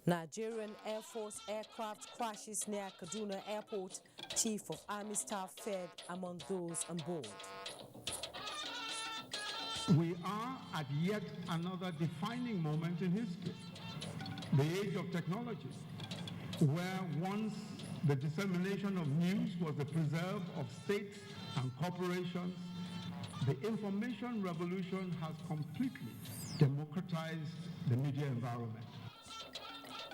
Nigerian Air Force aircraft crashes near Kaduna Airport. Chief of Army Staff fared among those on board. We are at yet another defining moment in history, the age of technology, where once the dissemination of news was the preserve of states and corporations, the information revolution has completely democratized the media environment.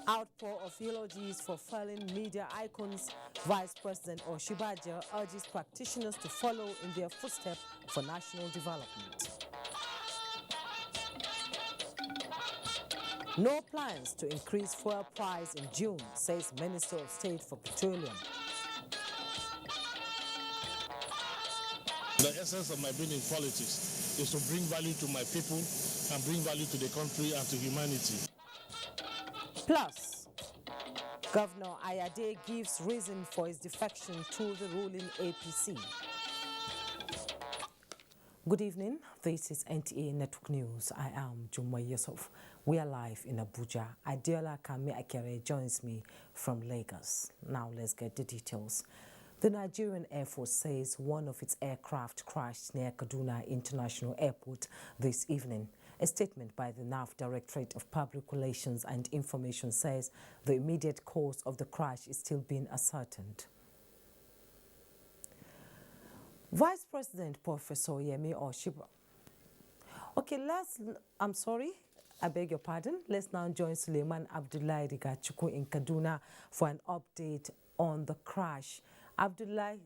Outpour of eulogies for fallen media icons. Vice President Oshibaja urges practitioners to follow in their footsteps for national development. No plans to increase fuel price in June, says Minister of State for Petroleum. The essence of my being in politics is to bring value to my people and bring value to the country and to humanity. Plus, Governor Ayade gives reason for his defection to the ruling APC. Good evening, this is NTA Network News. I am Jumwa Yusuf. We are live in Abuja. Adiola Kami Akere joins me from Lagos. Now let's get the details. The Nigerian Air Force says one of its aircraft crashed near Kaduna International Airport this evening. A statement by the NAF Directorate of Public Relations and Information says the immediate cause of the crash is still being ascertained. Vice President Professor Yemi Oshiba. Okay, I'm sorry, I beg your pardon. Let's now join Suleiman Abdullahi Rigachuku in Kaduna for an update on the crash. Abdullahi,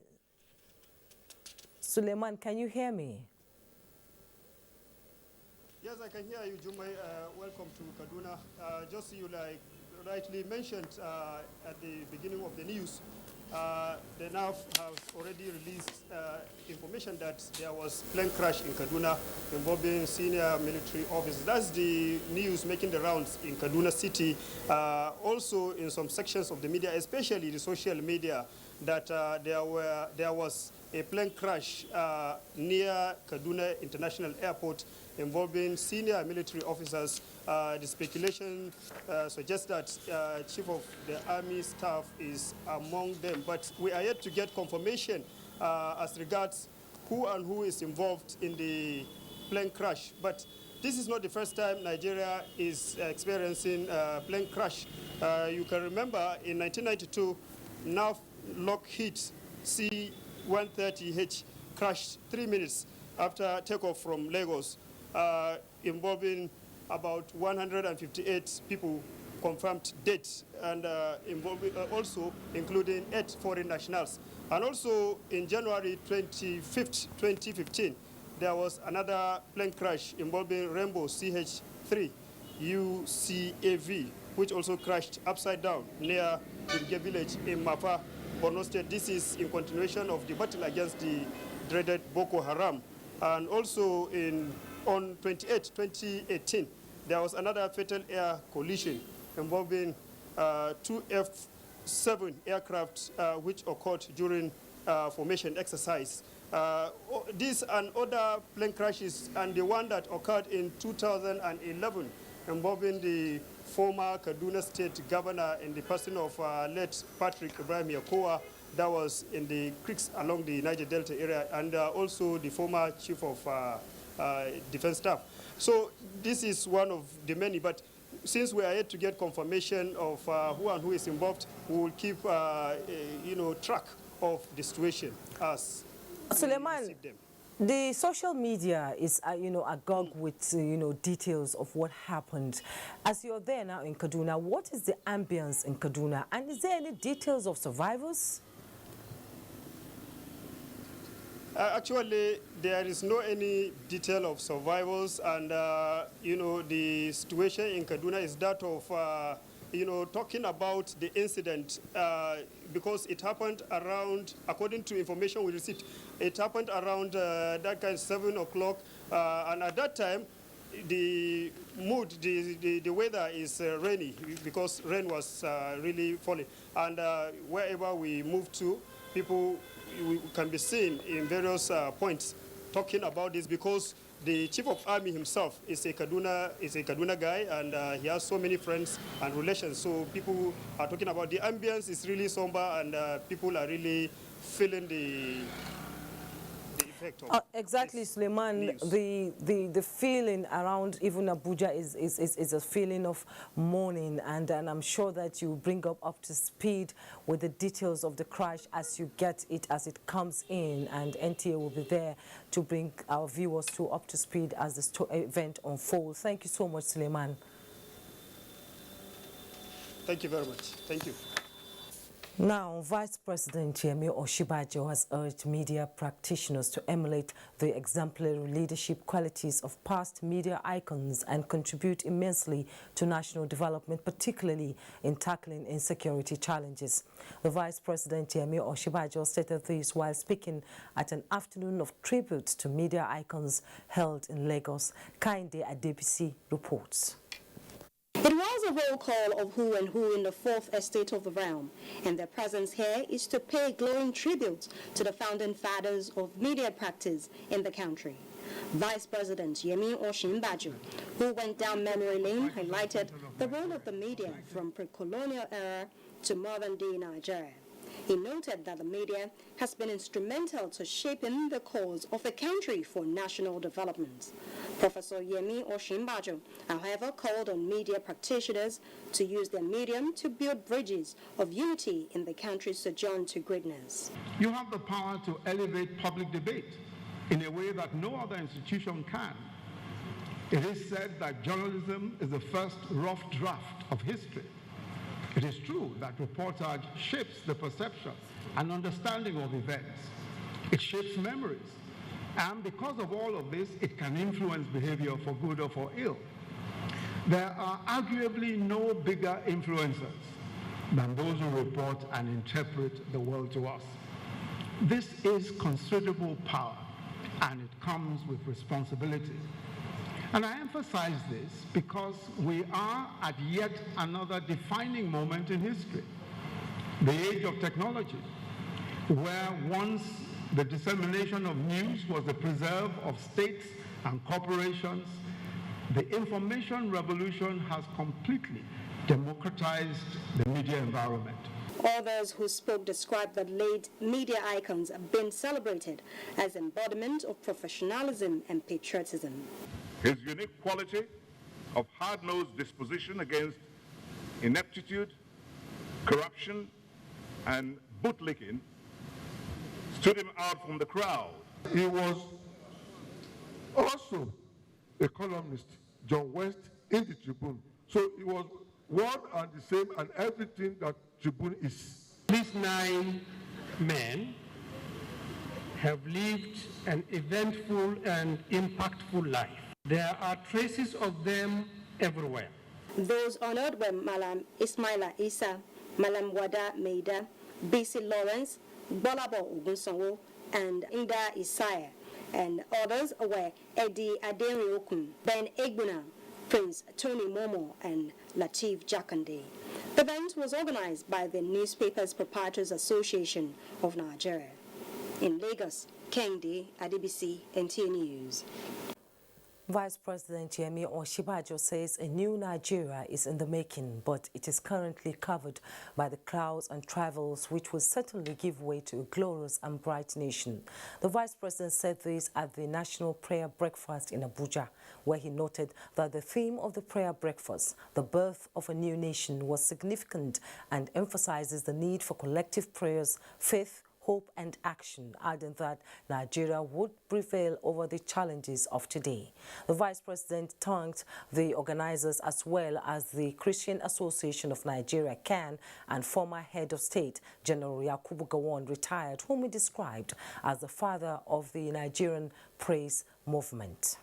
Suleiman, can you hear me? Yes, I can hear you, Jumai. Welcome to Kaduna. Just you rightly mentioned at the beginning of the news, the NAF has already released information that there was plane crash in Kaduna involving senior military officers. That's the news making the rounds in Kaduna City. Also in some sections of the media, especially the social media, that there was a plane crash near Kaduna International Airport involving senior military officers. The speculation suggests that Chief of the Army Staff is among them, but we are yet to get confirmation as regards who is involved in the plane crash. But this is not the first time Nigeria is experiencing plane crash. You can remember in 1992, NAF Lockheed C-130H crashed 3 minutes after takeoff from Lagos, involving about 158 people confirmed dead, and also including 8 foreign nationals. And also in January 25th, 2015, there was another plane crash involving Rainbow CH-3 UCAV, which also crashed upside down near the village in Mapa, Borno State. This is in continuation of the battle against the dreaded Boko Haram. And also on 2018, there was another fatal air collision involving 2 F-7 aircraft which occurred during formation exercise. This and other plane crashes, and the one that occurred in 2011 involving the former Kaduna State Governor in the person of late Patrick Ibrahim Yakowa, that was in the creeks along the Niger Delta area, and also the former Chief of Defense Staff. So this is one of the many, but since we are yet to get confirmation of who is involved, we will keep track of the situation as Suleiman, we receive them. The social media is, agog with, details of what happened. As you're there now in Kaduna, what is the ambience in Kaduna? And is there any details of survivors? Actually, there is no any detail of survivors, and, the situation in Kaduna is that of, talking about the incident, because it happened around, according to information we received, it happened around that kind of 7 o'clock, and at that time, the mood, the weather is rainy, because rain was really falling, and wherever we moved to, people can be seen in various points talking about this because the Chief of Army himself is a Kaduna guy, and he has so many friends and relations. So people are talking about the ambience is really somber, and people are really feeling the effect of exactly, Suleiman. The feeling around even Abuja is a feeling of mourning, and I'm sure that you bring up to speed with the details of the crash as you get it, as it comes in, and NTA will be there to bring our viewers up to speed as the event unfolds. Thank you so much, Suleiman. Thank you very much. Thank you. Now, Vice President Yemi Osinbajo has urged media practitioners to emulate the exemplary leadership qualities of past media icons and contribute immensely to national development, particularly in tackling insecurity challenges. The Vice President Yemi Osinbajo stated this while speaking at an afternoon of tribute to media icons held in Lagos. Kainde Adebisi reports. It was a roll call of who and who in the fourth estate of the realm, and their presence here is to pay glowing tribute to the founding fathers of media practice in the country. Vice President Yemi Osinbajo, who went down memory lane, highlighted the role of the media from pre-colonial era to modern-day Nigeria. He noted that the media has been instrumental to shaping the cause of the country for national development. Professor Yemi Osinbajo, however, called on media practitioners to use their medium to build bridges of unity in the country's sojourn to greatness. You have the power to elevate public debate in a way that no other institution can. It is said that journalism is the first rough draft of history. It is true that reportage shapes the perception and understanding of events. It shapes memories. And because of all of this, it can influence behavior for good or for ill. There are arguably no bigger influencers than those who report and interpret the world to us. This is considerable power, and it comes with responsibility. And I emphasize this because we are at yet another defining moment in history, the age of technology, where once the dissemination of news was the preserve of states and corporations, the information revolution has completely democratized the media environment. Others who spoke described the late media icons being celebrated as embodiment of professionalism and patriotism. His unique quality of hard-nosed disposition against ineptitude, corruption, and bootlicking stood him out from the crowd. He was also a columnist, John West, in the Tribune. So he was one and the same and everything that Tribune is. These 9 men have lived an eventful and impactful life. There are traces of them everywhere. Those honored were Malam Ismaila Isa, Malam Wada Meida, B.C. Lawrence, Bolabo Ogunsanwo, and Inda Isaiah. And others were Eddie Adenriokun, Ben Egbuna, Prince Tony Momo, and Lateef Jakande. The event was organized by the Newspapers Proprietors Association of Nigeria. In Lagos, Kainde Adebisi, NTA News. Vice President Yemi Osinbajo says a new Nigeria is in the making, but it is currently covered by the clouds and travels which will certainly give way to a glorious and bright nation. The Vice President said this at the National Prayer Breakfast in Abuja, where he noted that the theme of the prayer breakfast, the birth of a new nation, was significant and emphasizes the need for collective prayers, faith, hope and action, adding that Nigeria would prevail over the challenges of today. The Vice President thanked the organizers as well as the Christian Association of Nigeria, CAN, and former head of state, General Yakubu Gowon, retired, whom he described as the father of the Nigerian praise movement.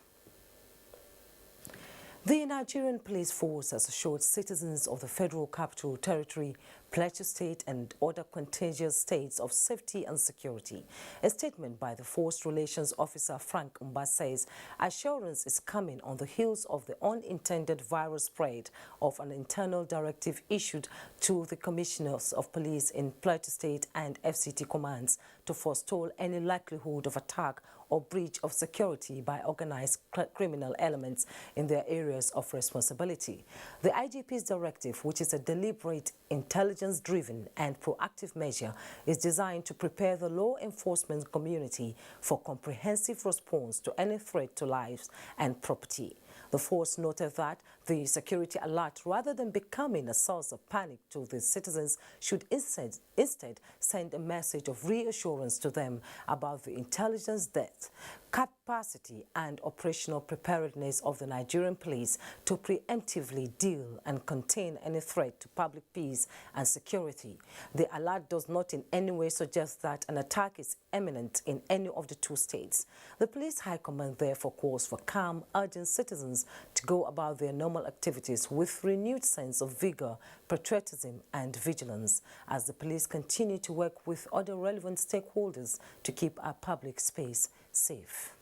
The Nigerian police force has assured citizens of the Federal Capital Territory, Plateau State and other contiguous states of safety and security. A statement by the Force Relations Officer Frank Mba says assurance is coming on the heels of the unintended viral spread of an internal directive issued to the commissioners of police in Plateau State and FCT commands to forestall any likelihood of attack or breach of security by organized criminal elements in their areas of responsibility. The IGP's directive, which is a deliberate, intelligence-driven and proactive measure, is designed to prepare the law enforcement community for comprehensive response to any threat to lives and property. The force noted that the security alert, rather than becoming a source of panic to the citizens, should instead send a message of reassurance to them about the intelligence depth, capacity and operational preparedness of the Nigerian police to preemptively deal and contain any threat to public peace and security. The alert does not in any way suggest that an attack is imminent in any of the two states. The Police High Command therefore calls for calm, urging citizens to go about their normal activities with renewed sense of vigor, patriotism and vigilance as the police continue to work with other relevant stakeholders to keep our public space safe.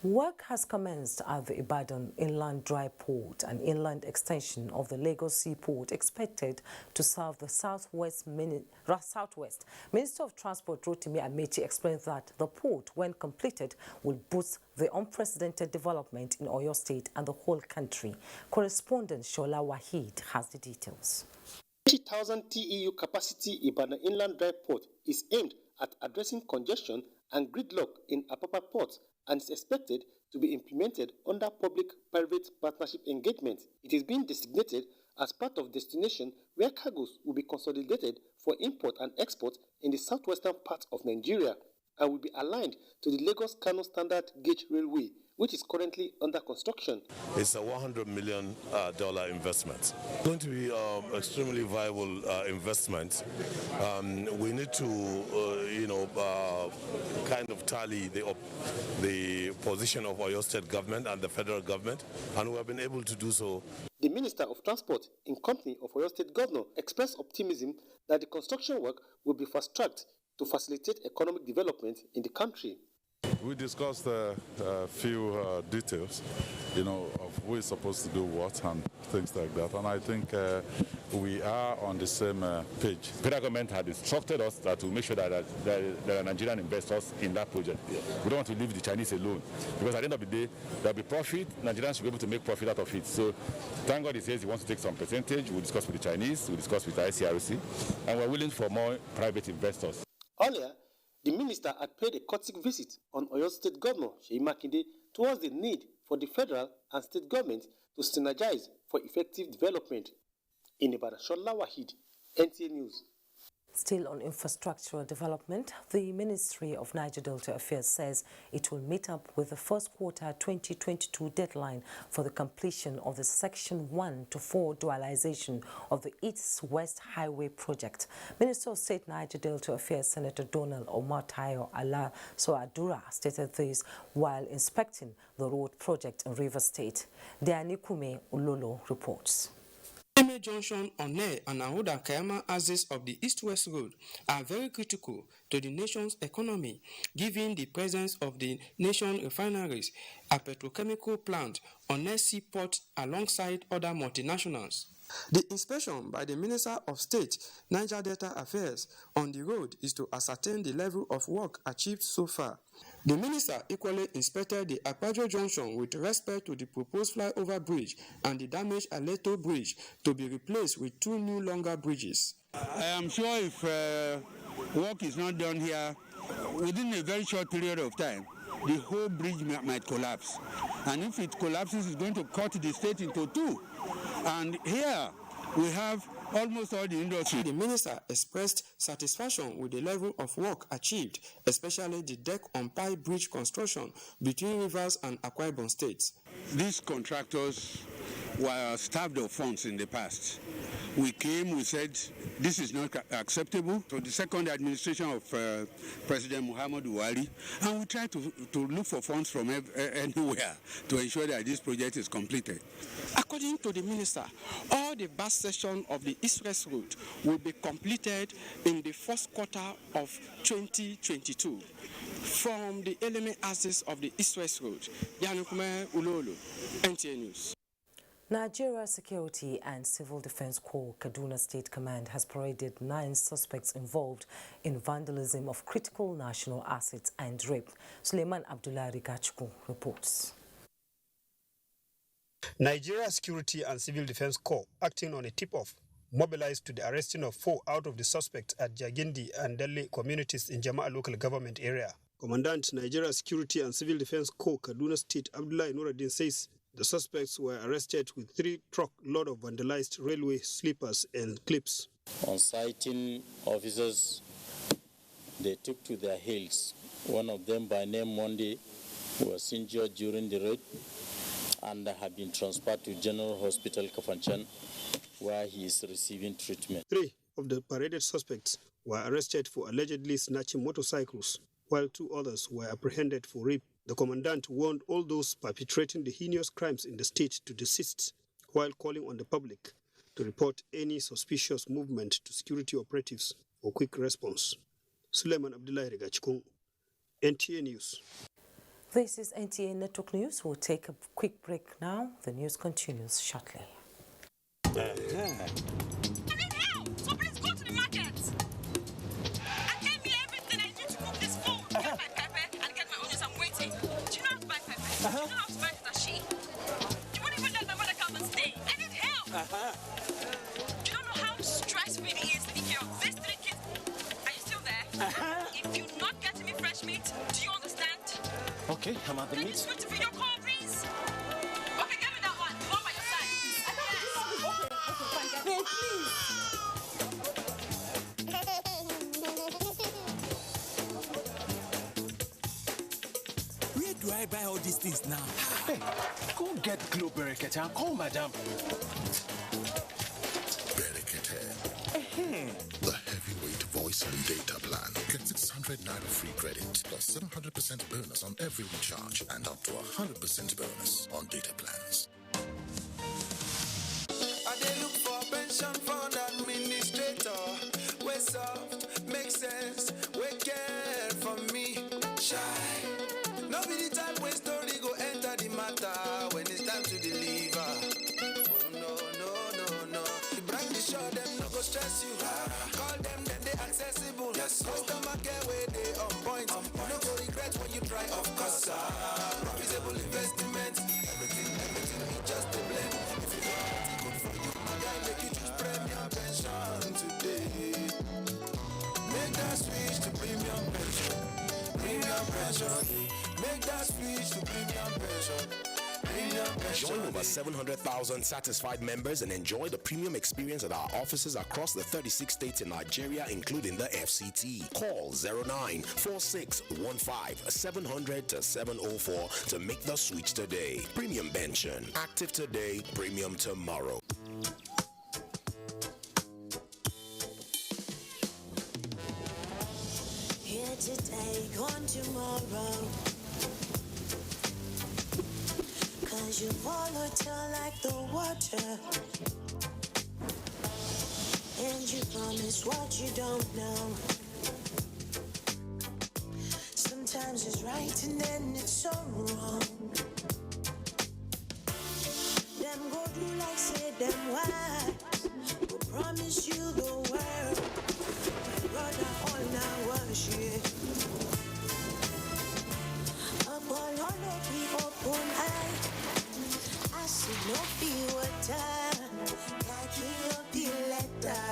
Work has commenced at the Ibadan Inland Dry Port, an inland extension of the Lagos Seaport expected to serve the Southwest. Minister of Transport Rotimi Amechi explained that the port, when completed, will boost the unprecedented development in Oyo State and the whole country. Correspondent Shola Wahid has the details. 20,000 TEU capacity Ibadan Inland Dry Port is aimed at addressing congestion and gridlock in Apapa Port and is expected to be implemented under public-private partnership engagement. It is being designated as part of destination where cargoes will be consolidated for import and export in the southwestern part of Nigeria and will be aligned to the Lagos-Kano Standard Gauge Railway, which is currently under construction. It's a $100 million investment. It's going to be extremely viable investment. We need to, kind of tally the position of Oyo State government and the federal government, and we have been able to do so. The Minister of Transport, in company of Oyo State Governor, expressed optimism that the construction work will be fast-tracked to facilitate economic development in the country. We discussed a few details, of who is supposed to do what and things like that. And I think we are on the same page. The federal government had instructed us that to make sure that there are Nigerian investors in that project. We don't want to leave the Chinese alone, because at the end of the day, there will be profit. Nigerians should be able to make profit out of it. So thank God he says he wants to take some percentage. We'll discuss with the Chinese, we'll discuss with the ICRC, and we're willing for more private investors. Earlier, the minister had paid a courtesy visit on Oyo State Governor Seyi Makinde towards the need for the federal and state government to synergize for effective development. In Ibadan, Shola Wahid, NTA News. Still on infrastructural development, the Ministry of Niger Delta Affairs says it will meet up with the first quarter 2022 deadline for the completion of the Section 1 to 4 dualization of the East-West Highway project. Minister of State Niger Delta Affairs Senator Donald Omar Tayo Ala Soadura stated this while inspecting the road project in Rivers State. Dianikume Ulolo reports. Junction, One and Ahuda Kayama axis of the East-West Road are very critical to the nation's economy, given the presence of the nation's refineries, a petrochemical plant, One seaport alongside other multinationals. The inspection by the Minister of State, Niger Delta Affairs, on the road is to ascertain the level of work achieved so far. The minister equally inspected the Abuja junction with respect to the proposed flyover bridge and the damaged Aleto bridge to be replaced with 2 new longer bridges. I am sure if work is not done here, within a very short period of time, the whole bridge might collapse. And if it collapses, it's going to cut the state into 2. And here we have almost all the industry. The minister expressed satisfaction with the level of work achieved, especially the deck on pipe bridge construction between Rivers and Akwa Ibom states. These contractors were starved of funds in the past. We came, we said, this is not acceptable to the second administration of President Muhammadu Buhari, and we tried to look for funds from anywhere to ensure that this project is completed. According to the minister, all the bus section of the East-West Road will be completed in the first quarter of 2022 from the element axis of the East-West Road. Yanukume Ulolo, NTA News. Nigeria Security and Civil Defense Corps Kaduna State Command has paraded 9 suspects involved in vandalism of critical national assets and rape. Suleiman Abdullah Rigachku reports. Nigeria Security and Civil Defense Corps, acting on a tip-off, mobilized to the arresting of 4 out of the suspects at Jagindi and Delhi communities in Jama'a local government area. Commandant Nigeria Security and Civil Defense Corps Kaduna State Abdullah Nuruddin says the suspects were arrested with 3 truckload of vandalized railway sleepers and clips. On sighting officers, they took to their heels. One of them by name Monday was injured during the raid and had been transferred to General Hospital Kafanchan, where he is receiving treatment. 3 of the paraded suspects were arrested for allegedly snatching motorcycles, while 2 others were apprehended for rape. The commandant warned all those perpetrating the heinous crimes in the state to desist, while calling on the public to report any suspicious movement to security operatives for quick response. Suleiman Abdullah Rigachkun, NTA News. This is NTA Network News. We'll take a quick break now. The news continues shortly. I need help, so please go to the market and get me everything I need to cook this food. Get my pepper and get my onions. I'm waiting. Do you know how to buy pepper? Do you know how to buy dashi? You won't even let my mother come and stay. I need help. You don't know how stressful it is taking care of these 3 kids. Are you still there? If you're not getting me fresh meat, do you understand? Okay, I'm at the meat. Can you switch to video call, please? Okay, give me that one. The one by your side. Okay, please. Where do I buy all these things now? Hey, go get Glow Berekete and call madam. Berekete. The heavyweight voice and data plan. Get 600 naira free credit plus 700% bonus on every recharge and up to 100% bonus on data plans. I dey look for pension fund administrator. We soft, make sense, we care for me. Shy. No be the type when story go enter the matter when it's time to deliver. Oh no. The brand is sure them no go stress you. Call them then they accessible. Yes, customer care where they on point. No go regret when you try, of course. Profitable investment. Everything we just a blend. If you want it good for you, my guy, make you choose premium pension today. Make that switch to premium pension. Premium pension. Make that switch to premium pension. Join over 700,000 satisfied members and enjoy the premium experience at our offices across the 36 states in Nigeria, including the FCT. Call 094615-700-704 to make the switch today. Premium pension. Active today, premium tomorrow. Here today, gone tomorrow. Cause you volatile like the water, and you promise what you don't know. Sometimes it's right and then it's so wrong. Them go do like say them why. Will promise you the world. My brother all now worship. Upon all of the open eye. I see no feel water, like you the letter.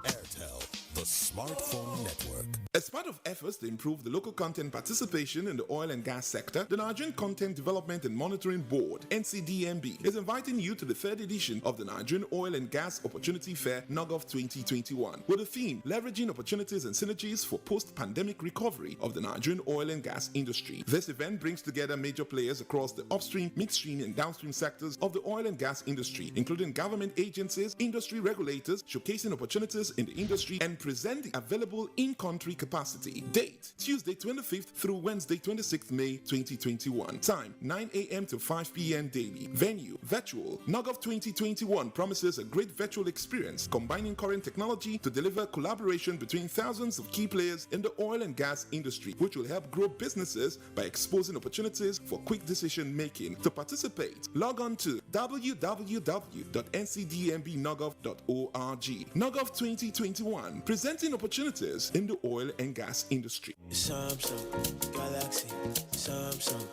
Airtel, the smartphone network. As part of efforts to improve the local content participation in the oil and gas sector, the Nigerian Content Development and Monitoring Board, NCDMB, is inviting you to the 3rd edition of the Nigerian Oil and Gas Opportunity Fair, NOGOF 2021, with the theme, Leveraging Opportunities and Synergies for Post-Pandemic Recovery of the Nigerian Oil and Gas Industry. This event brings together major players across the upstream, midstream, and downstream sectors of the oil and gas industry, including government agencies, industry regulators, showcasing opportunities in the industry, and present the available in-country capacity. Date, Tuesday 25th through Wednesday 26th May 2021. Time, 9 a.m. to 5 p.m. daily. Venue, virtual. NOGOV 2021 promises a great virtual experience, combining current technology to deliver collaboration between thousands of key players in the oil and gas industry, which will help grow businesses by exposing opportunities for quick decision making. To participate, log on to www.ncdmbnogov.org. NOGOV 2021, presenting opportunities in the oil and gas industry. Samsung, Galaxy, Samsung,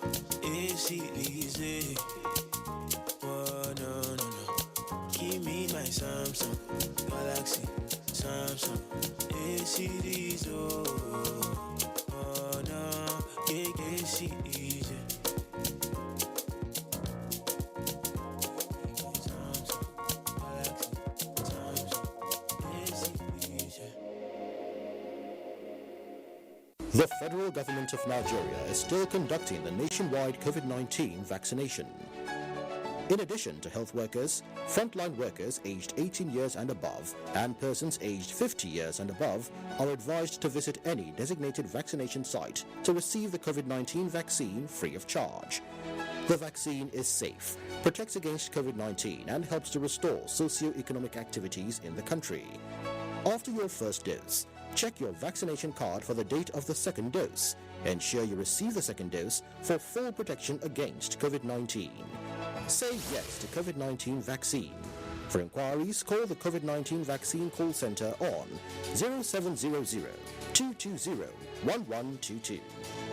easy. Oh, no. Give me my Samsung, Galaxy, Samsung, series. Oh, no, easy. The federal government of Nigeria is still conducting the nationwide COVID-19 vaccination. In addition to health workers, frontline workers aged 18 years and above and persons aged 50 years and above are advised to visit any designated vaccination site to receive the COVID-19 vaccine free of charge. The vaccine is safe, protects against COVID-19 and helps to restore socio-economic activities in the country. After your first dose, check your vaccination card for the date of the second dose. Ensure you receive the second dose for full protection against COVID-19. Say yes to COVID-19 vaccine. For inquiries, call the COVID-19 Vaccine Call Center on 0700-220-1122.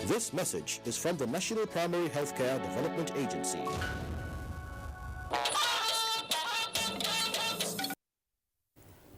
This message is from the National Primary Healthcare Development Agency.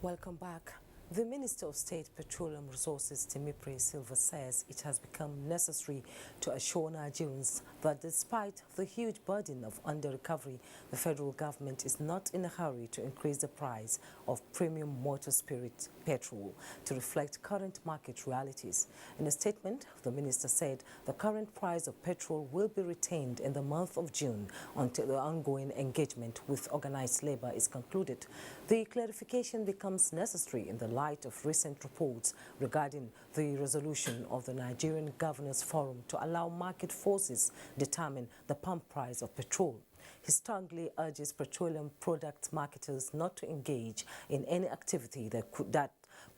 Welcome back. The Minister of State Petroleum Resources, Temipri Silva, says it has become necessary to assure Nigerians that despite the huge burden of under-recovery, the federal government is not in a hurry to increase the price of premium motor spirit petrol to reflect current market realities. In a statement, the minister said the current price of petrol will be retained in the month of June until the ongoing engagement with organized labor is concluded. The clarification becomes necessary in the light of recent reports regarding the resolution of the Nigerian Governors Forum to allow market forces determine the pump price of petrol. He strongly urges petroleum product marketers not to engage in any activity that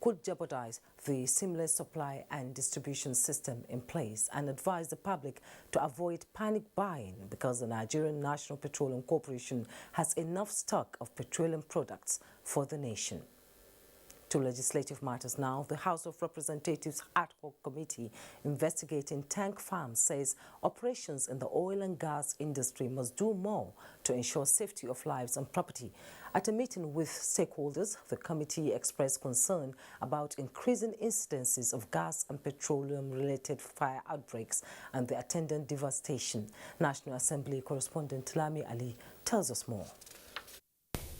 could jeopardize the seamless supply and distribution system in place, and advise the public to avoid panic buying because the Nigerian National Petroleum Corporation has enough stock of petroleum products for the nation. To legislative matters now, the House of Representatives Ad Hoc Committee investigating tank farms says operations in the oil and gas industry must do more to ensure safety of lives and property. At a meeting with stakeholders, the committee expressed concern about increasing incidences of gas and petroleum-related fire outbreaks and the attendant devastation. National Assembly correspondent Lami Ali tells us more.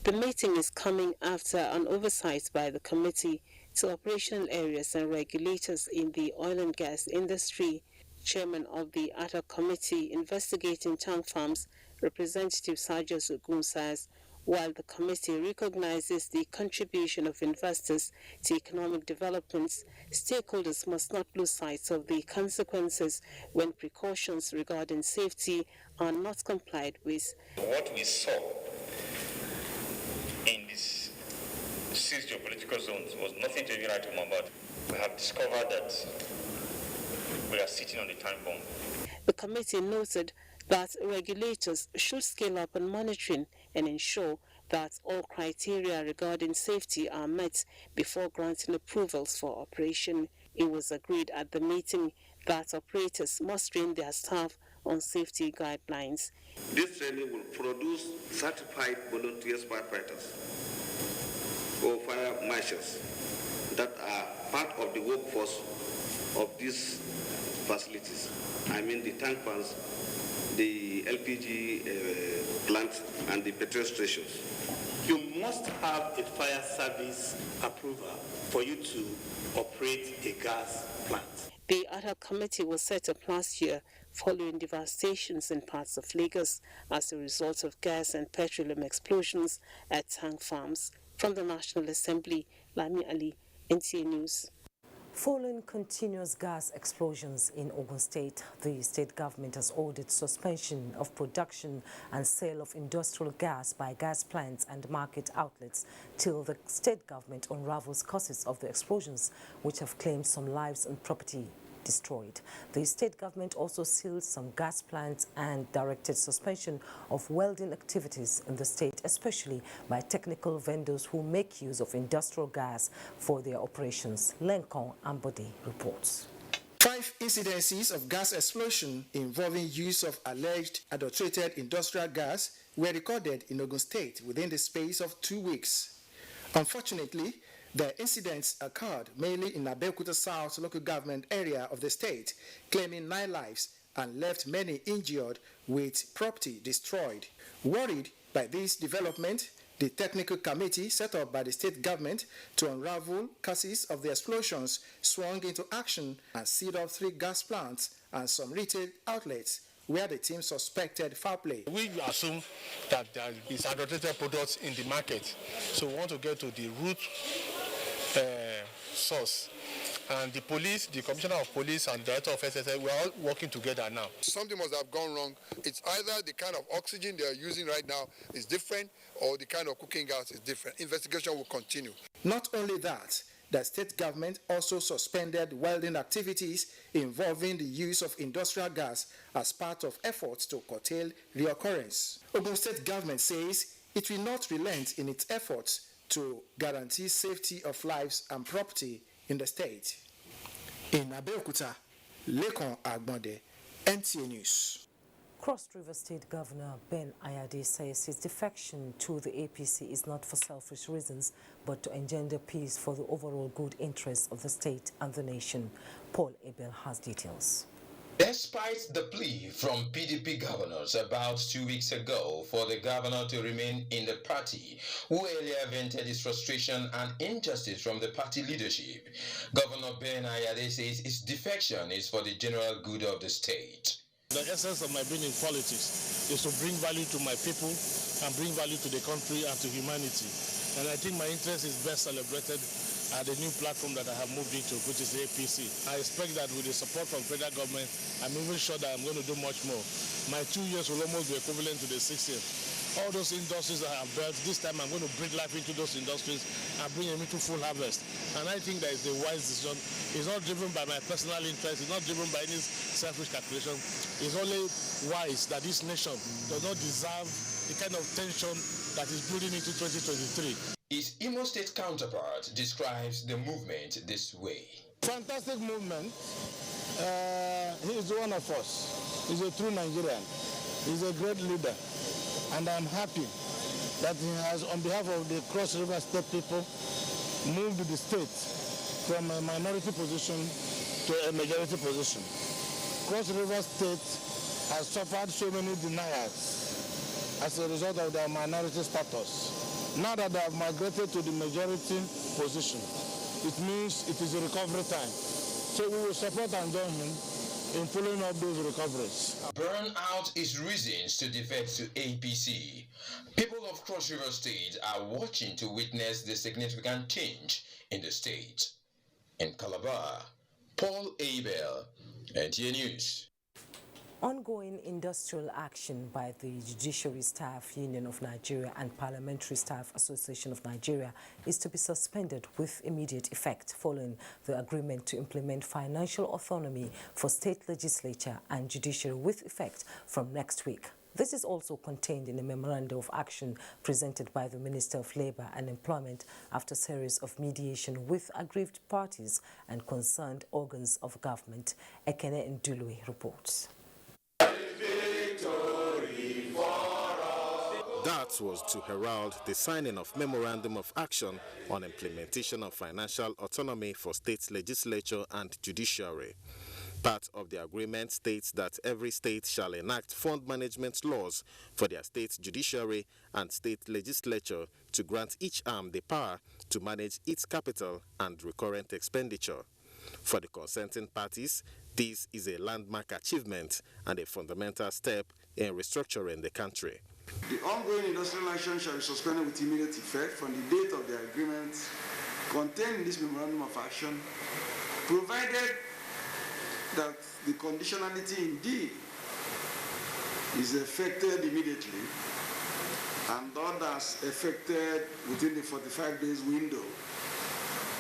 The meeting is coming after an oversight by the committee to operational areas and regulators in the oil and gas industry. Chairman of the Ad Hoc Committee investigating tank farms, Representative Sajos Ogun, says while the committee recognizes the contribution of investors to economic developments, stakeholders must not lose sight of the consequences when precautions regarding safety are not complied with. What we saw in these 6 geopolitical zones was nothing to even write home about. We have discovered that we are sitting on the time bomb. The committee noted that regulators should scale up on monitoring and ensure that all criteria regarding safety are met before granting approvals for operation. It was agreed at the meeting that operators must train their staff on safety guidelines. This training will produce certified volunteer firefighters or fire marshals that are part of the workforce of these facilities. I mean the tank farms, the LPG plants, and the petrol stations. You must have a fire service approval for you to operate a gas plant. The Ad Hoc Committee was set up last year following devastations in parts of Lagos as a result of gas and petroleum explosions at tank farms. From the National Assembly, Lami Ali, NTA News. Following continuous gas explosions in Ogun State, the state government has ordered suspension of production and sale of industrial gas by gas plants and market outlets till the state government unravels causes of the explosions, which have claimed some lives and property destroyed. The state government also sealed some gas plants and directed suspension of welding activities in the state, especially by technical vendors who make use of industrial gas for their operations. Lenkon Ambode reports. 5 incidences of gas explosion involving use of alleged adulterated industrial gas were recorded in Ogun State within the space of 2 weeks. Unfortunately, the incidents occurred mainly in Abuja South local government area of the state, claiming 9 lives and left many injured with property destroyed. Worried by this development, the technical committee set up by the state government to unravel causes of the explosions swung into action and sealed off 3 gas plants and some retail outlets where the team suspected foul play. We assume that there is adulterated products in the market, so we want to get to the root source. And the police, the commissioner of police and the director of SSL, we're all working together now. Something must have gone wrong. It's either the kind of oxygen they are using right now is different or the kind of cooking gas is different. Investigation will continue. Not only that, the state government also suspended welding activities involving the use of industrial gas as part of efforts to curtail reoccurrence. Ogun State government says it will not relent in its efforts to guarantee safety of lives and property in the state. In Abeokuta, Lekon Agbonde, NTA News. Cross River State Governor Ben Ayade says his defection to the APC is not for selfish reasons, but to engender peace for the overall good interests of the state and the nation. Paul Abel has details. Despite the plea from PDP governors about 2 weeks ago for the governor to remain in the party, who earlier vented his frustration and injustice from the party leadership, Governor Ben Ayade says his defection is for the general good of the state. The essence of my being in politics is to bring value to my people and bring value to the country and to humanity. And I think my interest is best celebrated at the new platform that I have moved into, which is the APC. I expect that with the support from federal government, I'm even sure that I'm going to do much more. My 2 years will almost be equivalent to the 6 years. All those industries that I have built, this time I'm going to breathe life into those industries and bring them into full harvest. And I think that is a wise decision. It's not driven by my personal interest. It's not driven by any selfish calculation. It's only wise that this nation does not deserve the kind of tension that is building into 2023. His Imo State counterpart describes the movement this way. Fantastic movement. He is one of us. He's a true Nigerian. He's a great leader. And I'm happy that he has, on behalf of the Cross River State people, moved the state from a minority position to a majority position. Cross River State has suffered so many deniers as a result of their minority status. Now that they have migrated to the majority position, it means it is a recovery time. So we will support and join him in following up those recoveries. Burn out his reasons to defect to APC. People of Cross River State are watching to witness the significant change in the state. In Calabar, Paul Abel, NTA News. Ongoing industrial action by the Judiciary Staff Union of Nigeria and Parliamentary Staff Association of Nigeria is to be suspended with immediate effect following the agreement to implement financial autonomy for state legislature and judiciary with effect from next week. This is also contained in a memorandum of action presented by the Minister of Labour and Employment after a series of mediation with aggrieved parties and concerned organs of government. Ekene Ndulwe reports. That was to herald the signing of Memorandum of Action on implementation of financial autonomy for state legislature and judiciary. Part of the agreement states that every state shall enact fund management laws for their state judiciary and state legislature to grant each arm the power to manage its capital and recurrent expenditure. For the consenting parties, this is a landmark achievement and a fundamental step in restructuring the country. The ongoing industrial action shall be suspended with immediate effect from the date of the agreement contained in this memorandum of action provided that the conditionality indeed is effected immediately and others effected within the 45 days window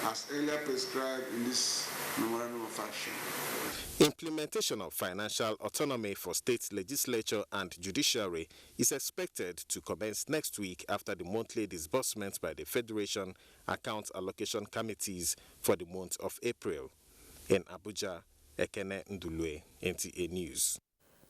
as earlier prescribed in this memorandum of action. Implementation of financial autonomy for state legislature and judiciary is expected to commence next week after the monthly disbursements by the Federation Account Allocation Committees for the month of April. In Abuja, Ekene Ndulwe, NTA News.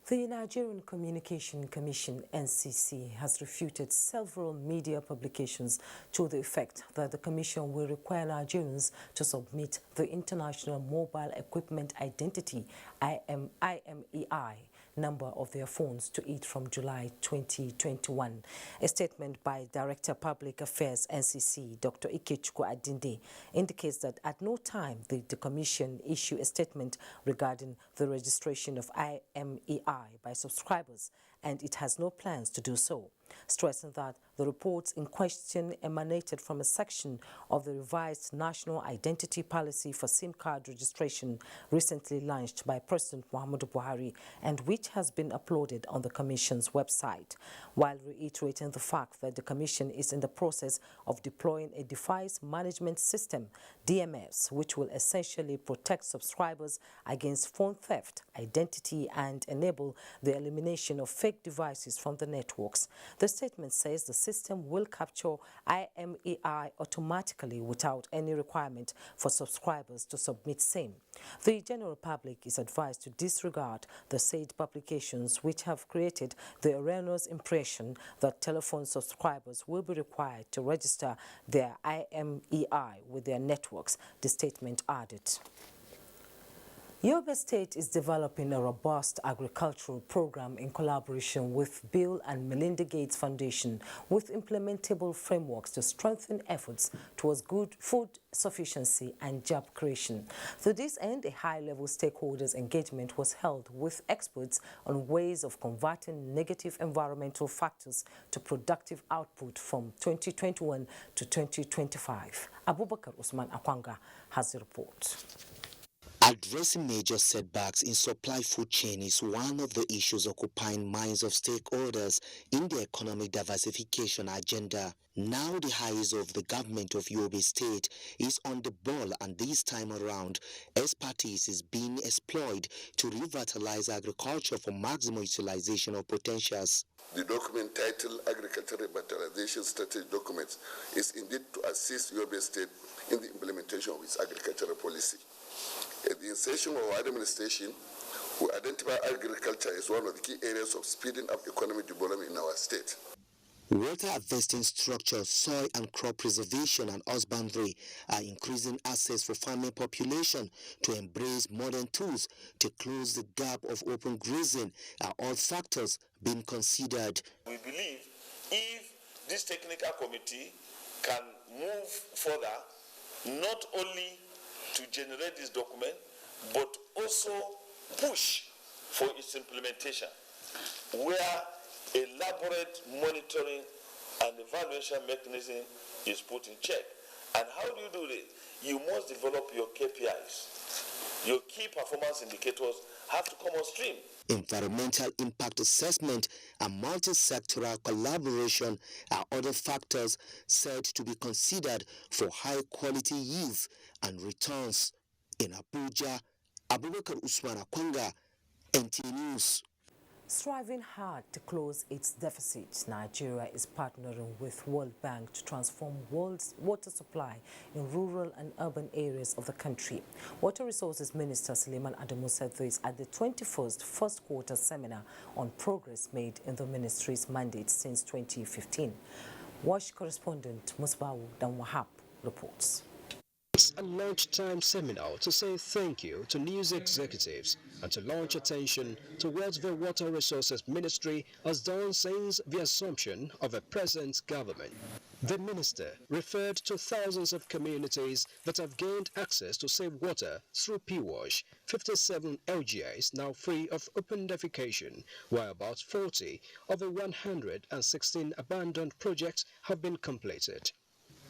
The Nigerian Communication Commission, NCC, has refuted several media publications to the effect that the Commission will require Nigerians to submit the International Mobile Equipment Identity IMEI number of their phones to it from July 2021. A statement by Director Public Affairs NCC, Dr. Ikechukwu Adinde, indicates that at no time did the Commission issue a statement regarding the registration of IMEI by subscribers, and it has no plans to do so, stressing that the reports in question emanated from a section of the revised National Identity Policy for SIM card registration recently launched by President Muhammadu Buhari and which has been uploaded on the Commission's website, while reiterating the fact that the Commission is in the process of deploying a device management system, DMS, which will essentially protect subscribers against phone theft, identity, and enable the elimination of fake devices from the networks. The statement says the system will capture IMEI automatically without any requirement for subscribers to submit SIM. The general public is advised to disregard the said publications which have created the erroneous impression that telephone subscribers will be required to register their IMEI with their networks, the statement added. Yobe State is developing a robust agricultural program in collaboration with Bill and Melinda Gates Foundation with implementable frameworks to strengthen efforts towards good food sufficiency and job creation. To this end, a high-level stakeholders engagement was held with experts on ways of converting negative environmental factors to productive output from 2021 to 2025. Abubakar Usman Akwanga has a report. Addressing major setbacks in supply food chain is one of the issues occupying minds of stakeholders in the economic diversification agenda. Now the eyes of the government of Yobe State is on the ball, and this time around, expertise is being exploited to revitalize agriculture for maximum utilization of potentials. The document titled Agricultural Revitalization Strategy Document is indeed to assist Yobe State in the implementation of its agricultural policy. At the inception of our administration, we identify agriculture as one of the key areas of speeding up economic development in our state. Water harvesting structures, soil and crop preservation and husbandry are increasing access for farming population to embrace modern tools to close the gap of open grazing are all factors being considered. We believe if this technical committee can move further, not only to generate this document, but also push for its implementation, where elaborate monitoring and evaluation mechanism is put in check. And how do you do this? You must develop your KPIs. Your key performance indicators have to come on stream. Environmental impact assessment and multi-sectoral collaboration are other factors said to be considered for high-quality yields and returns. In Abuja, Abubakar Usman Akwanga, NTA News. Striving hard to close its deficit, Nigeria is partnering with World Bank to transform world's water supply in rural and urban areas of the country. Water Resources Minister Suleiman Adamu said this at the 21st First Quarter Seminar on progress made in the ministry's mandate since 2015. WASH correspondent Musbahu Danwahab reports. It's a lunchtime seminar to say thank you to news executives and to launch attention to what the Water Resources Ministry has done since the assumption of a present government. The minister referred to thousands of communities that have gained access to safe water through PWASH, 57 LGIs now free of open defecation, while about 40 of the 116 abandoned projects have been completed.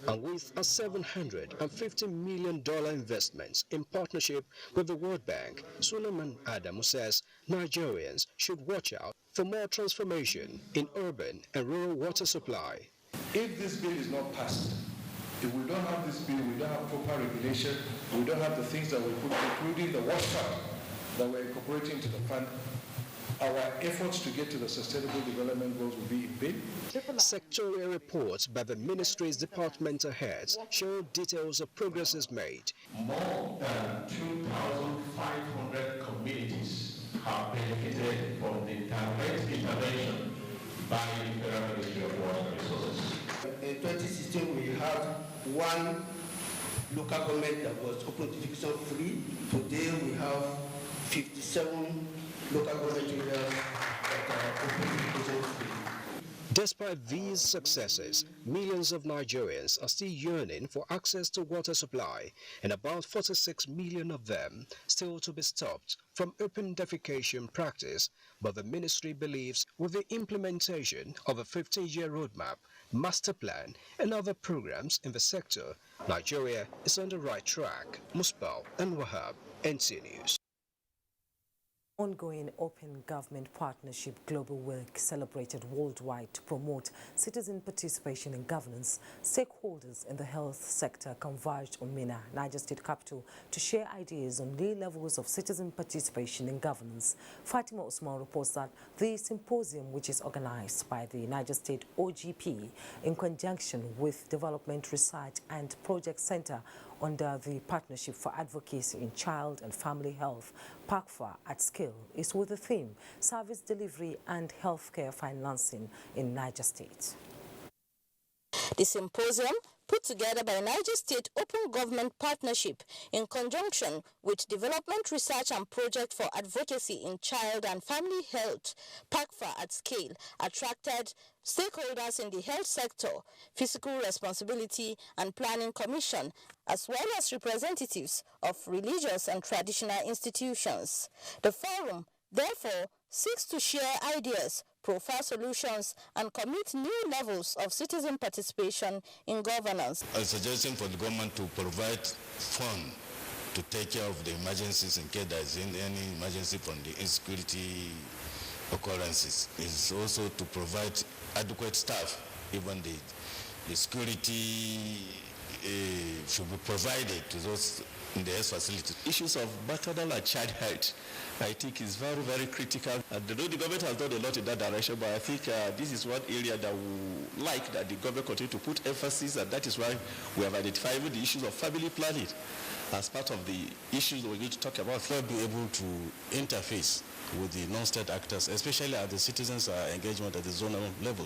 And with a $750 million investment in partnership with the World Bank, Suleiman Adamu says Nigerians should watch out for more transformation in urban and rural water supply. If this bill is not passed, if we don't have this bill, we don't have proper regulation, we don't have the things that we put, including the wash fund that we're incorporating into the fund, our efforts to get to the sustainable development goals will be in vain. Sectorial reports by the ministry's departmental heads show details of progresses made. More than 2,500 communities have benefited from the direct intervention by the Federal Ministry of Water Resources. In 2016, we had one local government that was open notification free. Today, we have 57 local government areas that are open notification free. Despite these successes, millions of Nigerians are still yearning for access to water supply, and about 46 million of them still to be stopped from open defecation practice. But the ministry believes with the implementation of a 15-year roadmap, master plan, and other programs in the sector, Nigeria is on the right track. Musbal and Wahab, NTA News. Ongoing open government partnership global work celebrated worldwide to promote citizen participation in governance. Stakeholders in the health sector converged on Minna, Niger State capital, to share ideas on new levels of citizen participation in governance. Fatima Usman reports that the symposium, which is organized by the Niger State OGP in conjunction with Development Research and Project Center under the Partnership for Advocacy in Child and Family Health, PACFA at Scale, is with the theme Service Delivery and Healthcare Financing in Niger State. The symposium, put together by Niger State Open Government Partnership in conjunction with Development Research and Project for Advocacy in Child and Family Health, PACFA at Scale, attracted stakeholders in the health sector, Fiscal Responsibility and Planning Commission, as well as representatives of religious and traditional institutions. The forum, therefore, seeks to share ideas, profile solutions, and commit new levels of citizen participation in governance. A suggestion for the government to provide funds to take care of the emergencies in case there is any emergency from the insecurity occurrences. Is also to provide adequate staff, even the security should be provided to those in the health facilities. Issues of maternal and child health, I think, is very, very critical. And the government has done a lot in that direction, but I think this is one area that we like that the government continue to put emphasis, and that is why we have identified the issues of family planning as part of the issues we need to talk about. We'll be able to interface with the non-state actors, especially at the citizens' engagement at the zonal level,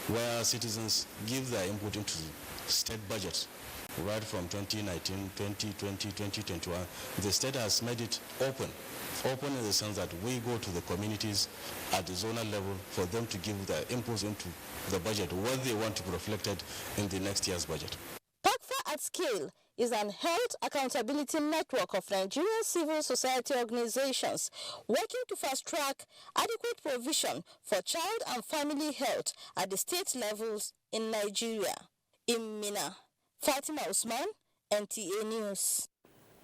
where citizens give their input into state budgets. Right from 2019, 2020, 2021, the state has made it open in the sense that we go to the communities at the zonal level for them to give their inputs into the budget, what they want to be reflected in the next year's budget. PACFA at Scale is an health accountability network of Nigerian civil society organizations working to fast-track adequate provision for child and family health at the state levels in Nigeria. In Minna, Fatima Usman, NTA News.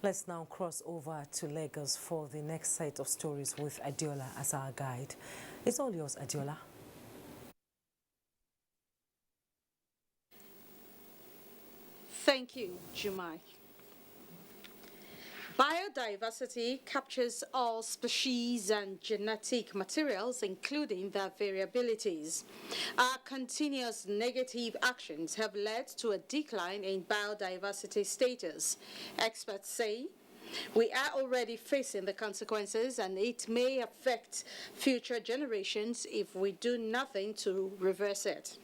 Let's now cross over to Lagos for the next set of stories with Adiola as our guide. It's all yours, Adiola. Thank you, Jumai. Biodiversity captures all species and genetic materials, including their variabilities. Our continuous negative actions have led to a decline in biodiversity status. Experts say we are already facing the consequences, and it may affect future generations if we do nothing to reverse it.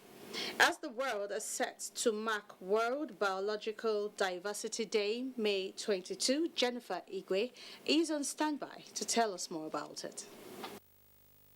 As the world is set to mark World Biological Diversity Day, May 22, Jennifer Igwe is on standby to tell us more about it.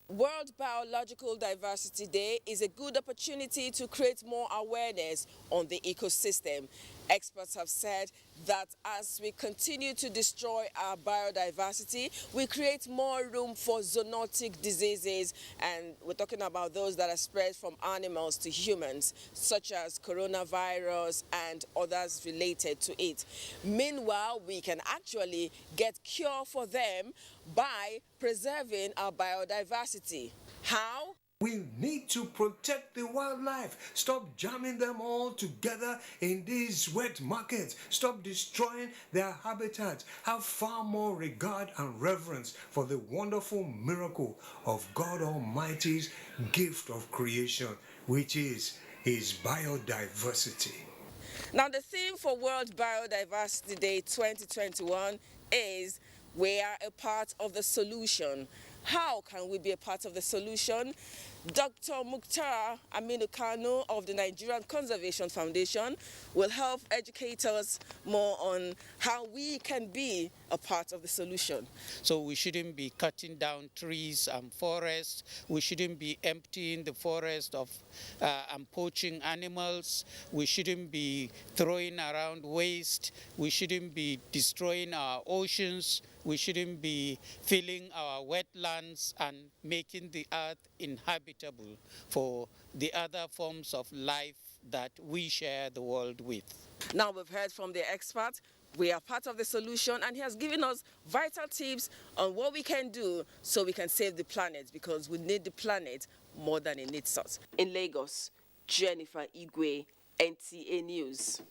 World Biological Diversity Day is a good opportunity to create more awareness on the ecosystem. Experts have said that as we continue to destroy our biodiversity, we create more room for zoonotic diseases, and we're talking about those that are spread from animals to humans, such as coronavirus and others related to it. Meanwhile, we can actually get cure for them by preserving our biodiversity. How? We need to protect the wildlife. Stop jamming them all together in these wet markets. Stop destroying their habitats. Have far more regard and reverence for the wonderful miracle of God Almighty's gift of creation, which is His biodiversity. Now, the theme for World Biodiversity Day 2021 is "We are a part of the solution." How can we be a part of the solution? Dr. Mukhtar Aminu Kano of the Nigerian Conservation Foundation will help educate us more on how we can be a part of the solution. So we shouldn't be cutting down trees and forests. We shouldn't be emptying the forest of and poaching animals. We shouldn't be throwing around waste. We shouldn't be destroying our oceans. We shouldn't be filling our wetlands and making the earth inhabitable for the other forms of life that we share the world with. Now we've heard from the expert. We are part of the solution, and he has given us vital tips on what we can do so we can save the planet, because we need the planet more than it needs us. In Lagos, Jennifer Igwe, NTA News.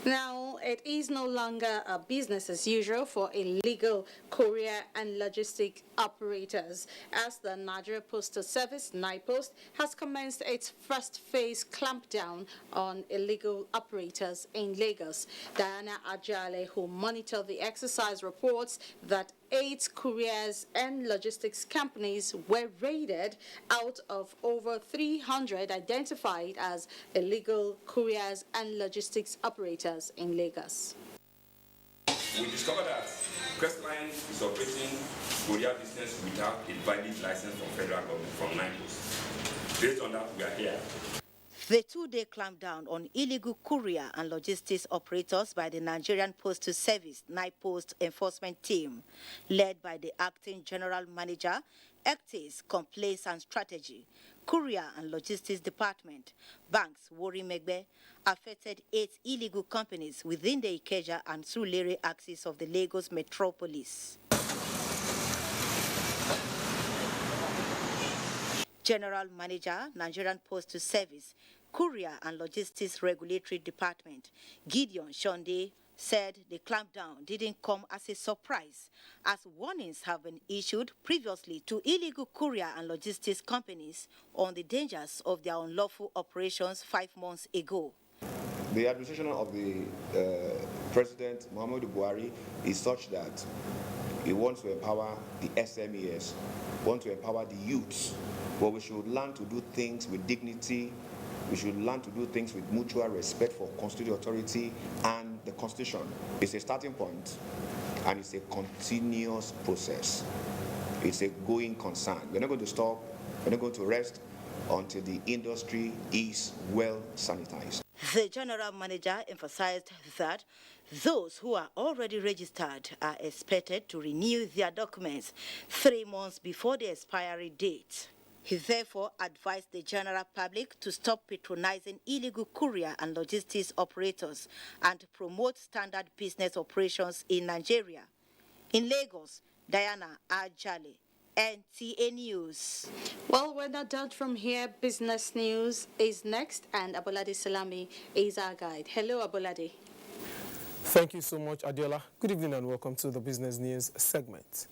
Now, it is no longer a business as usual for illegal courier and logistic operators, as the Nigeria Postal Service, NIPOST, has commenced its first phase clampdown on illegal operators in Lagos. Diana Ajale, who monitored the exercise, reports that 8 couriers and logistics companies were raided out of over 300 identified as illegal couriers and logistics operators in Lagos. We discovered that Crestline is operating courier business without a valid license from federal government, from NIPOST. Based on that, we are here. The 2-day clampdown on illegal courier and logistics operators by the Nigerian Postal Service NIPOST enforcement team, led by the Acting General Manager, Ectes Complaints and Strategy, Courier and Logistics Department, Banks Wori Megbe, affected 8 illegal companies within the Ikeja and Surulere axis of the Lagos metropolis. General Manager, Nigerian Postal Service, Courier and Logistics Regulatory Department, Gideon Shonde, said the clampdown didn't come as a surprise, as warnings have been issued previously to illegal courier and logistics companies on the dangers of their unlawful operations 5 months ago. The administration of the President Muhammadu Buhari is such that he wants to empower the SMEs, wants to empower the youths, but we should learn to do things with dignity. We should learn to do things with mutual respect for constitutional authority and the Constitution. It's a starting point, and it's a continuous process. It's a going concern. We're not going to stop, we're not going to rest until the industry is well sanitized. The General Manager emphasized that those who are already registered are expected to renew their documents 3 months before the expiry date. He therefore advised the general public to stop patronizing illegal courier and logistics operators and promote standard business operations in Nigeria. In Lagos, Diana Ajale, NTA News. Well, we're not done from here. Business news is next, and Abolade Salami is our guide. Hello, Abolade. Thank you so much, Adiola. Good evening and welcome to the Business News segment.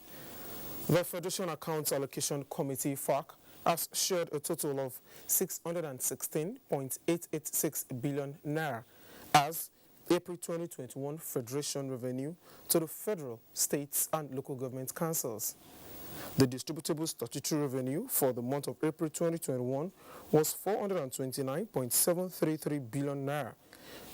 The Federation Accounts Allocation Committee, FAC, has shared a total of 616.886 billion naira as April 2021 Federation revenue to the federal, states and local government councils. The distributable statutory revenue for the month of April 2021 was 429.733 billion naira.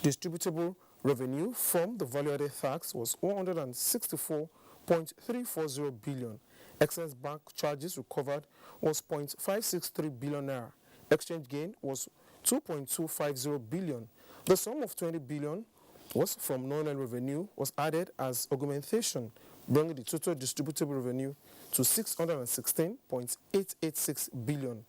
Distributable revenue from the value-added tax was 164.340 billion. Excess bank charges recovered was 0.563 billion naira. Exchange gain was 2.250 billion. The sum of 20 billion was from non-oil revenue was added as augmentation, bringing the total distributable revenue to 616.886 billion.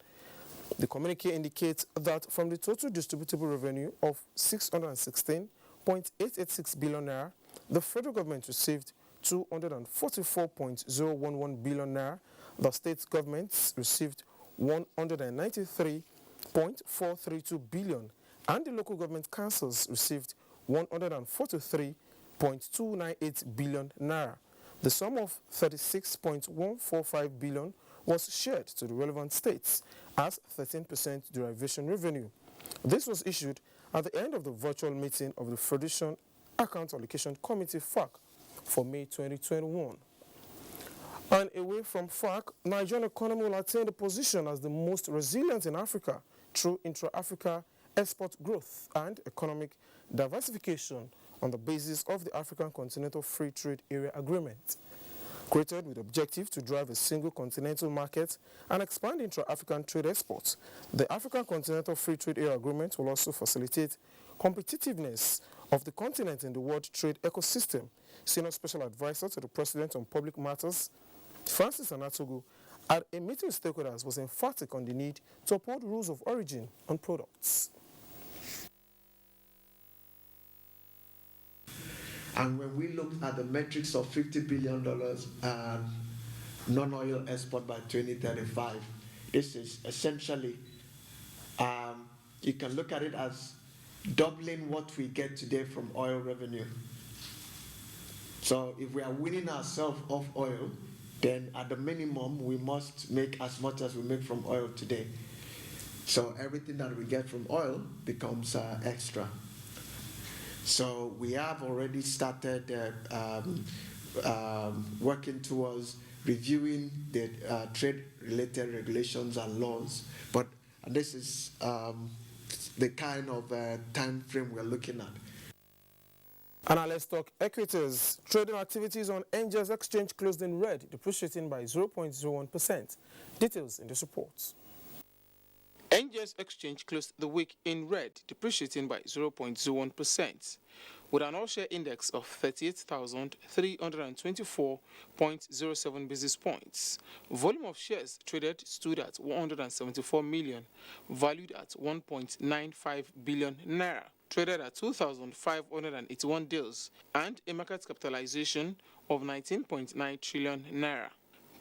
The communique indicates that from the total distributable revenue of 616.886 billion naira, the federal government received 244.011 billion naira, the state governments received 193.432 billion, and the local government councils received 143.298 billion naira. The sum of 36.145 billion was shared to the relevant states as 13% derivation revenue. This was issued at the end of the virtual meeting of the Federation Account Allocation Committee (FAC) for May 2021. And away from FAC, Nigerian economy will attain the position as the most resilient in Africa through intra-Africa export growth and economic diversification on the basis of the African Continental Free Trade Area Agreement. Created with the objective to drive a single continental market and expand intra-African trade exports, the African Continental Free Trade Area Agreement will also facilitate competitiveness of the continent in the world trade ecosystem. Senior Special Advisor to the President on Public Matters, Francis Anatogu, at a meeting with stakeholders, was emphatic on the need to uphold rules of origin on products. And when we looked at the metrics of $50 billion non-oil export by 2035, this is essentially, you can look at it as doubling what we get today from oil revenue. So if we are winning ourselves off oil, then at the minimum, we must make as much as we make from oil today. So everything that we get from oil becomes extra. So we have already started working towards reviewing the trade-related regulations and laws. But this is the kind of time frame we're looking at. And now let's talk equities. Trading activities on NGX exchange closed in red, depreciating by 0.01%. Details in this report. NGX exchange closed the week in red, depreciating by 0.01%, with an all-share index of 38,324.07 basis points. Volume of shares traded stood at 174 million, valued at 1.95 billion naira, traded at 2,581 deals, and a market capitalization of 19.9 trillion naira.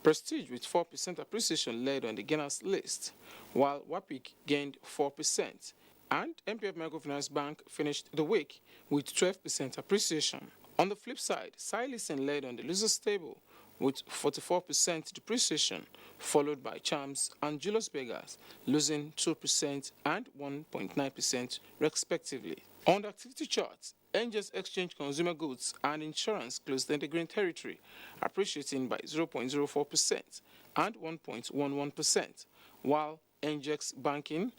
Prestige with 4% appreciation led on the gainers list, while WAPIC gained 4%, and MPF Microfinance Bank finished the week with 12% appreciation. On the flip side, Silicon led on the losers table with 44% depreciation, followed by Charms and Julius Beggars losing 2% and 1.9% respectively. On the activity charts, NGX Exchange Consumer Goods and Insurance closed in the green territory, appreciating by 0.04% and 1.11%, while NGX Banking,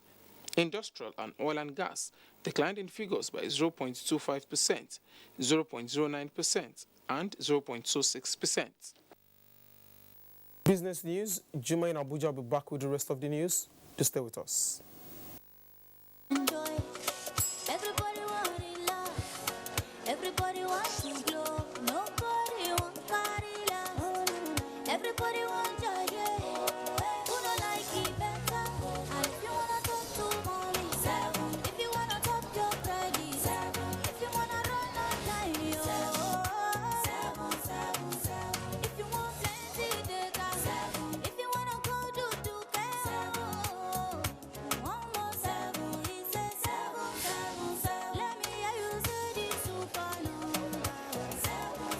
Industrial and Oil and Gas declined in figures by 0.25%, 0.09% and 0.26%. Business news, Juma in Abuja will be back with the rest of the news. To stay with us. Everybody wants to glow. Nobody wants party love. Everybody wants joy. Who don't like it better? And if you wanna talk to mommy, if you wanna talk your Friday, if you wanna run on time, if you want plenty data, if you wanna go do one more 7, he says 7. Let me hear you say this super number. 7.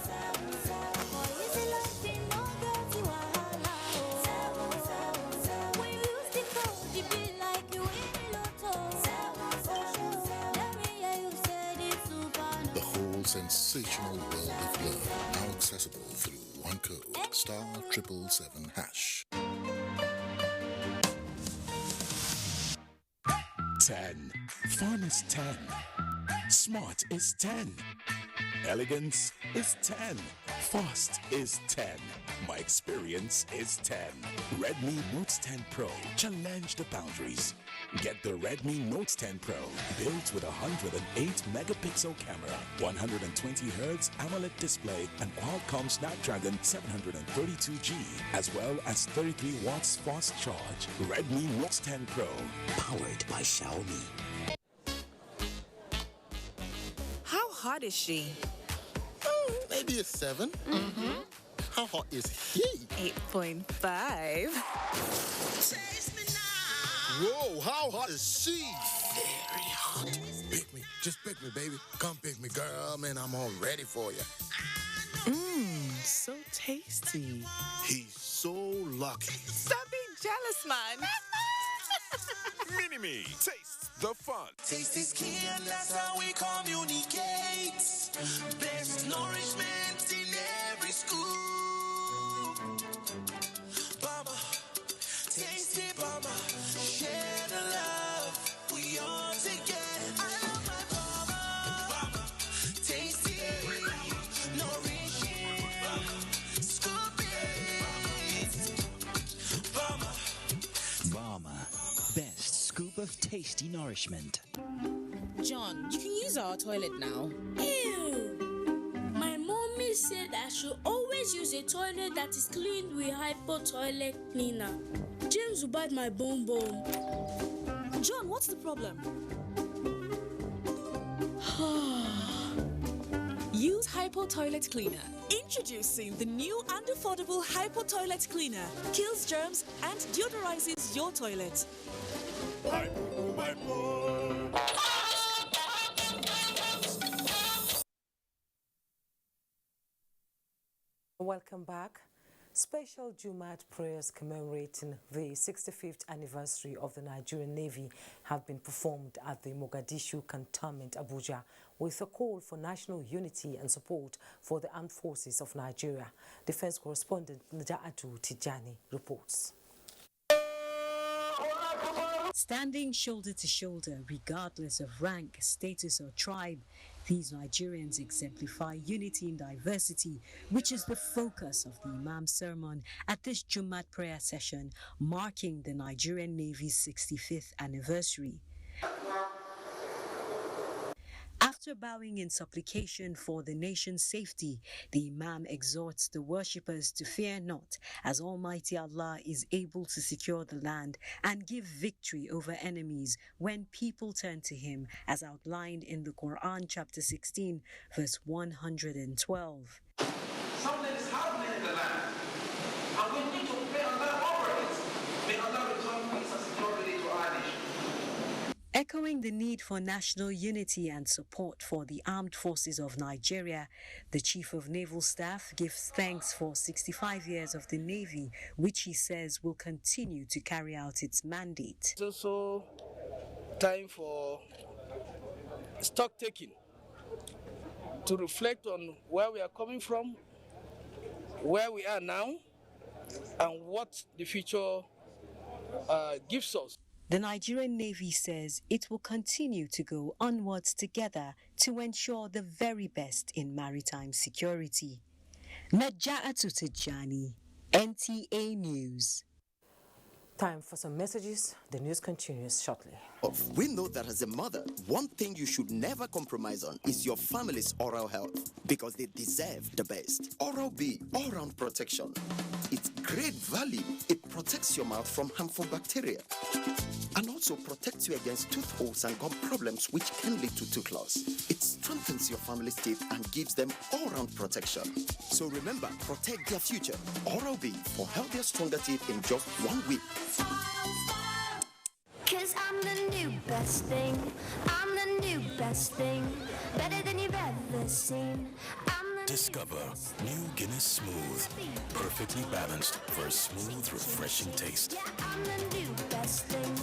For easy life, it no get you wahala. 7. When you use the code, it be like you win the lotto. 7. Let me hear you say this super number. The whole sensational world of love, now accessible through one code, *777#. 10. Fun is 10. Smart is 10. Elegance is 10. Fast is 10. My experience is 10. Redmi Note 10 Pro. Challenge the boundaries. Get the Redmi Note 10 Pro, built with a 108 megapixel camera, 120 Hz AMOLED display, and Qualcomm Snapdragon 732G, as well as 33 watts fast charge. Redmi Note 10 Pro, powered by Xiaomi. How hot is she? Maybe a 7. Mm-hmm. How hot is he? 8.5. Whoa, how hot is she? Very hot. Pick me. Just pick me, baby. Come pick me, girl. Man, I'm all ready for you. So tasty. He's so lucky. Stop being jealous, man. Mini-Me. Taste the fun. Taste is key and that's how we communicate. Best nourishment in every school. Mama, tasty mama, share the love. We all together. I love my mama. Tasty, nourishing, scoop it. Mama. Mama, best scoop of tasty nourishment. John, you can use our toilet now. Ew! My mommy said I should always use a toilet that is cleaned with Hypo toilet cleaner. James will bite my bone bone. John, what's the problem? Use Hypo toilet cleaner. Introducing the new and affordable Hypo toilet cleaner. Kills germs and deodorizes your toilet. Welcome back. Special Jumat prayers commemorating the 65th anniversary of the Nigerian Navy have been performed at the Mogadishu cantonment, Abuja, with a call for national unity and support for the armed forces of Nigeria. Defense correspondent Njaatu Tijani reports. Standing shoulder to shoulder, regardless of rank, status or tribe, these Nigerians exemplify unity in diversity, which is the focus of the Imam's sermon at this Jumat prayer session, marking the Nigerian Navy's 65th anniversary. After bowing in supplication for the nation's safety, the Imam exhorts the worshippers to fear not, as Almighty Allah is able to secure the land and give victory over enemies when people turn to Him, as outlined in the Quran chapter 16, verse 112. Something is happening in the land, and we need to pray Allah over it. May Allah return peace and security to our nation. Echoing the need for national unity and support for the armed forces of Nigeria, the Chief of Naval Staff gives thanks for 65 years of the Navy, which he says will continue to carry out its mandate. It's also time for stock taking, to reflect on where we are coming from, where we are now, and what the future gives us. The Nigerian Navy says it will continue to go onwards together to ensure the very best in maritime security. Njaatu Tijani, NTA News. Time for some messages. The news continues shortly. We know that as a mother, one thing you should never compromise on is your family's oral health, because they deserve the best. Oral-B, all-round protection. Its great value, it protects your mouth from harmful bacteria and also protects you against tooth holes and gum problems, which can lead to tooth loss. It strengthens your family's teeth and gives them all-round protection. So remember, protect their future. Oral-B for healthier, stronger teeth in just 1 week. 'Cause I'm the new best thing. I'm the new best thing. Better than you've ever seen. Discover new Guinness Smooth. Perfectly balanced for a smooth, refreshing taste. I'm the new best thing.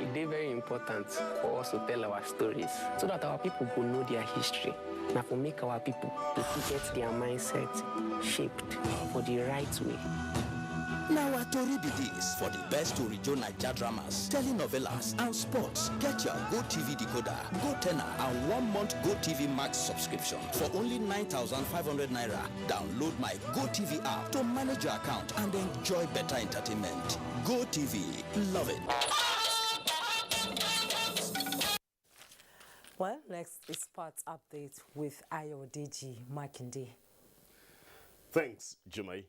It's very important for us to tell our stories so that our people will know their history. Now, for make our people to get their mindset shaped for the right way. Now, Tori be this for the best Orijo Naija dramas, telenovelas, and sports. Get your GoTV decoder, GoTenna, and 1 month GoTV Max subscription for only 9,500 naira. Download my GoTV app to manage your account and enjoy better entertainment. GoTV, love it. Well, next is sports update with Ayodeji Makinde. Thanks, Jumai.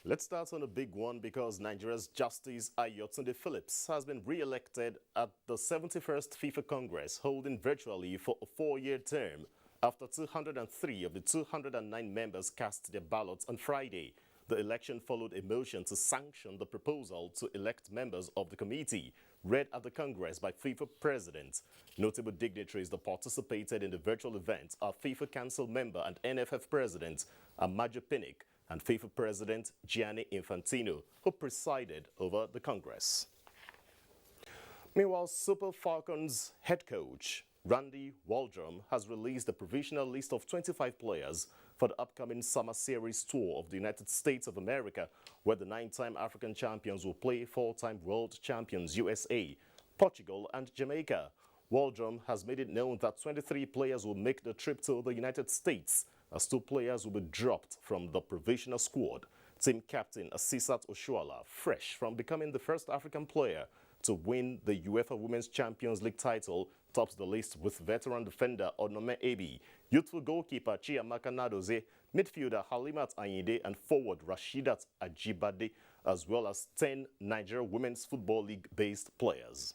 Let's start on a big one because Nigeria's Justice Ayotunde Phillips has been re-elected at the 71st FIFA Congress, holding virtually for a 4-year term after 203 of the 209 members cast their ballots on Friday. The election followed a motion to sanction the proposal to elect members of the committee, read at the Congress by FIFA President. Notable dignitaries that participated in the virtual event are FIFA Council member and NFF President Amajo Pinnick and FIFA President Gianni Infantino, who presided over the Congress. Meanwhile, Super Falcons head coach Randy Waldrum has released a provisional list of 25 players for the upcoming Summer Series tour of the United States of America, where the 9-time African champions will play 4-time world champions USA, Portugal, and Jamaica. Waldrum has made it known that 23 players will make the trip to the United States, as 2 players will be dropped from the provisional squad. Team captain Asisat Oshuala, fresh from becoming the first African player to win the UEFA Women's Champions League title, tops the list with veteran defender Onome Ebi, youthful goalkeeper Chiamaka Nadoze, midfielder Halimat Ayinde, and forward Rashidat Ajibade, as well as 10 Nigeria Women's Football League-based players.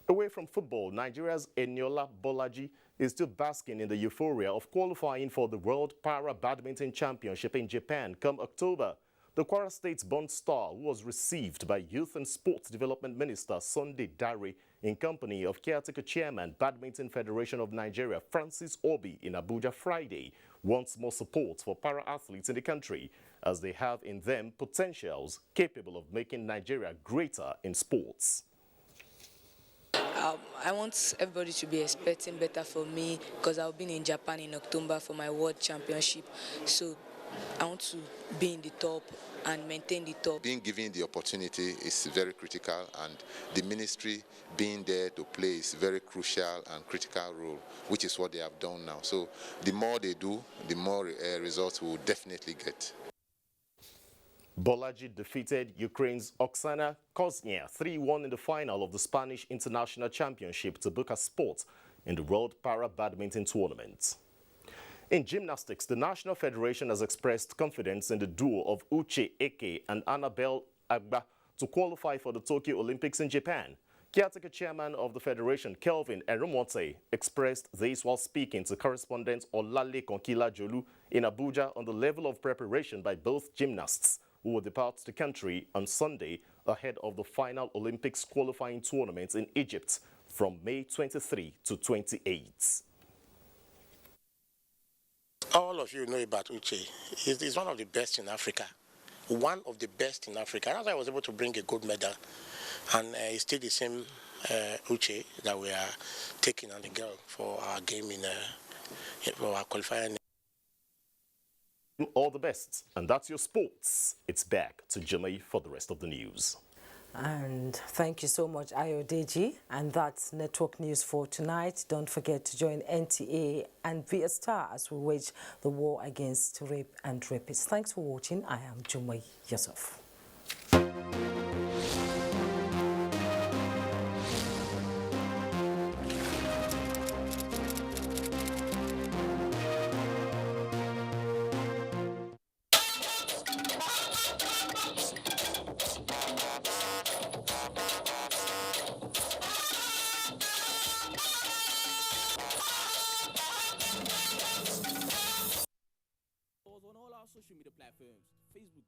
Away from football, Nigeria's Eniola Bolaji is still basking in the euphoria of qualifying for the World Para Badminton Championship in Japan come October. The Kwara State-born star, who was received by Youth and Sports Development Minister Sunday Dare in company of caretaker chairman Badminton Federation of Nigeria Francis Obi in Abuja Friday, wants more support for para-athletes in the country, as they have in them potentials capable of making Nigeria greater in sports. I want everybody to be expecting better for me because I've been in Japan in October for my World Championship. So I want to be in the top and maintain the top. Being given the opportunity is very critical, and the ministry being there to play is very crucial and critical role, which is what they have done now. So the more they do, the more results we will definitely get. Bolaji defeated Ukraine's Oksana Koznia 3-1 in the final of the Spanish International Championship to book a spot in the World Para Badminton Tournament. In gymnastics, the National Federation has expressed confidence in the duo of Uche Eke and Annabelle Agba to qualify for the Tokyo Olympics in Japan. Caretaker chairman of the federation, Kelvin Erumote, expressed this while speaking to correspondent Olale Konkila Jolu in Abuja on the level of preparation by both gymnasts, who will depart the country on Sunday ahead of the final Olympics qualifying tournament in Egypt from May 23 to 28. All of you know about Uche. He's one of the best in Africa. One of the best in Africa. That's why I was able to bring a gold medal. And it's still the same Uche that we are taking on the girl for our game for our qualifying. All the best. And that's your sports. It's back to Jimmy for the rest of the news. And thank you so much, Ayodeji. And that's Network News for tonight. Don't forget to join NTA and be a star as we wage the war against rape and rapists. Thanks for watching. I am Jumai Yusuf. On all our social media platforms, Facebook,